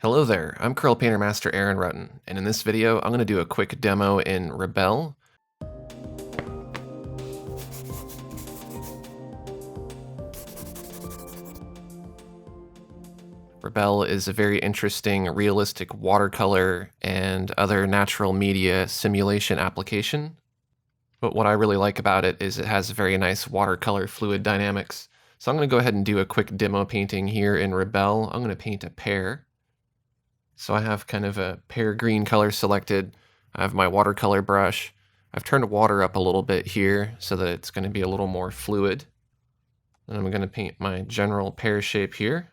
Hello there, I'm Curl Painter Master Aaron Rutten, and in this video I'm going to do a quick demo in Rebelle. Rebelle is a very interesting, realistic watercolor and other natural media simulation application. But what I really like about it is it has very nice watercolor fluid dynamics. So I'm going to go ahead and do a quick demo painting here in Rebelle. I'm going to paint a pear. So I have kind of a pear green color selected. I have my watercolor brush. I've turned water up a little bit here so that it's going to be a little more fluid. And I'm going to paint my general pear shape here.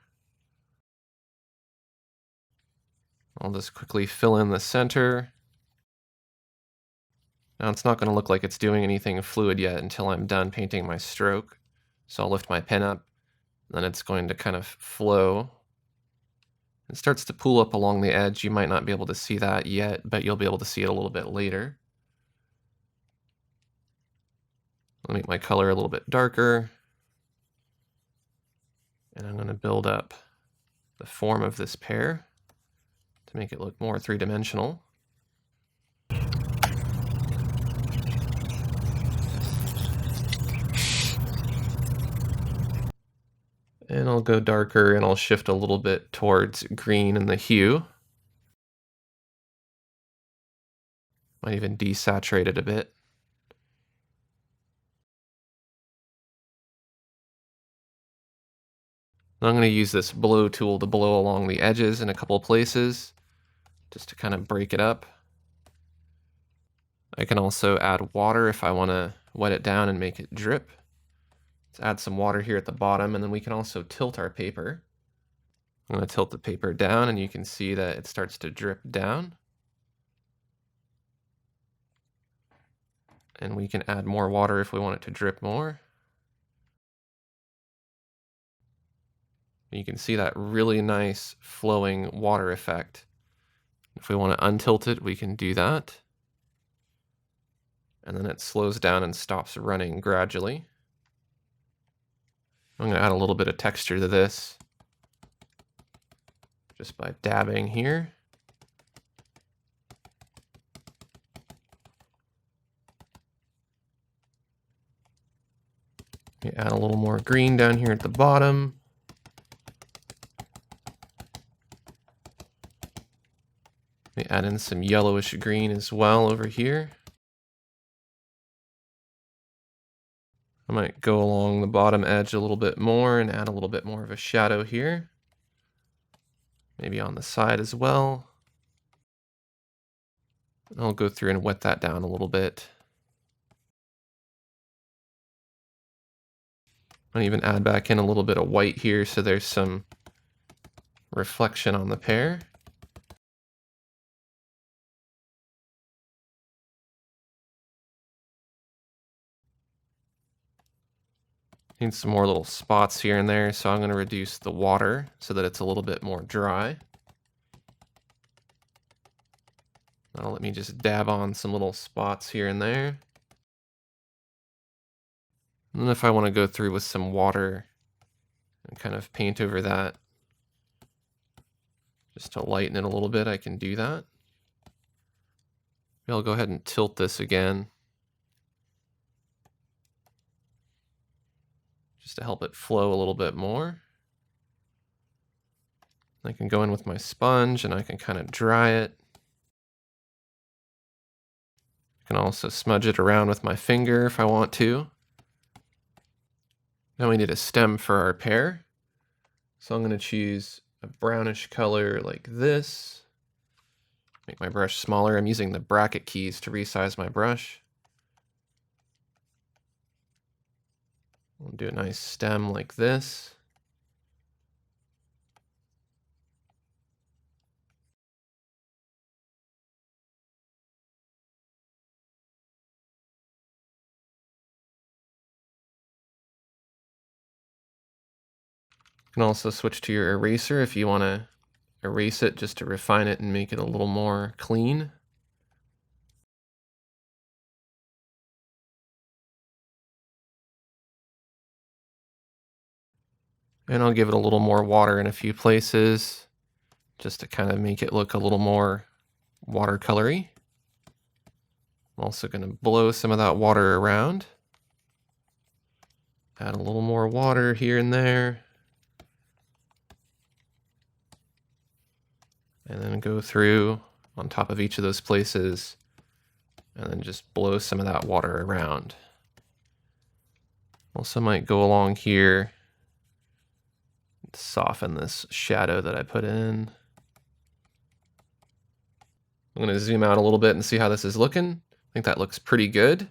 I'll just quickly fill in the center. Now it's not going to look like it's doing anything fluid yet until I'm done painting my stroke. So I'll lift my pen up, then it's going to kind of flow. It starts to pool up along the edge. You might not be able to see that yet, but you'll be able to see it a little bit later. I'll make my color a little bit darker. And I'm going to build up the form of this pear to make it look more three-dimensional. And I'll go darker and I'll shift a little bit towards green in the hue. Might even desaturate it a bit. I'm going to use this blow tool to blow along the edges in a couple places, just to kind of break it up. I can also add water if I want to wet it down and make it drip. Let's add some water here at the bottom, and then we can also tilt our paper. I'm going to tilt the paper down, and you can see that it starts to drip down. And we can add more water if we want it to drip more. You can see that really nice flowing water effect. If we want to untilt it, we can do that. And then it slows down and stops running gradually. I'm going to add a little bit of texture to this just by dabbing here. We add a little more green down here at the bottom. We add in some yellowish green as well over here. I might go along the bottom edge a little bit more and add a little bit more of a shadow here. Maybe on the side as well. I'll go through and wet that down a little bit. I'll even add back in a little bit of white here so there's some reflection on the pear. Need some more little spots here and there, so I'm going to reduce the water so that it's a little bit more dry. That'll let me just dab on some little spots here and there. And then if I want to go through with some water and kind of paint over that, just to lighten it a little bit, I can do that. Maybe I'll go ahead and tilt this again, just to help it flow a little bit more. I can go in with my sponge and I can kind of dry it. I can also smudge it around with my finger if I want to. Now we need a stem for our pear. So I'm going to choose a brownish color like this. Make my brush smaller. I'm using the bracket keys to resize my brush. We'll do a nice stem like this. You can also switch to your eraser if you want to erase it just to refine it and make it a little more clean. And I'll give it a little more water in a few places just to kind of make it look a little more watercolory. I'm also going to blow some of that water around. Add a little more water here and there. And then go through on top of each of those places and then just blow some of that water around. Also might go along here, soften this shadow that I put in. I'm going to zoom out a little bit and see how this is looking. I think that looks pretty good.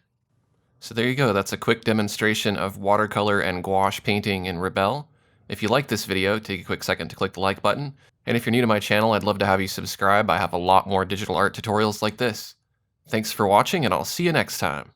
So there you go, that's a quick demonstration of watercolor and gouache painting in Rebelle. If you like this video, take a quick second to click the like button. And if you're new to my channel, I'd love to have you subscribe. I have a lot more digital art tutorials like this. Thanks for watching, and I'll see you next time.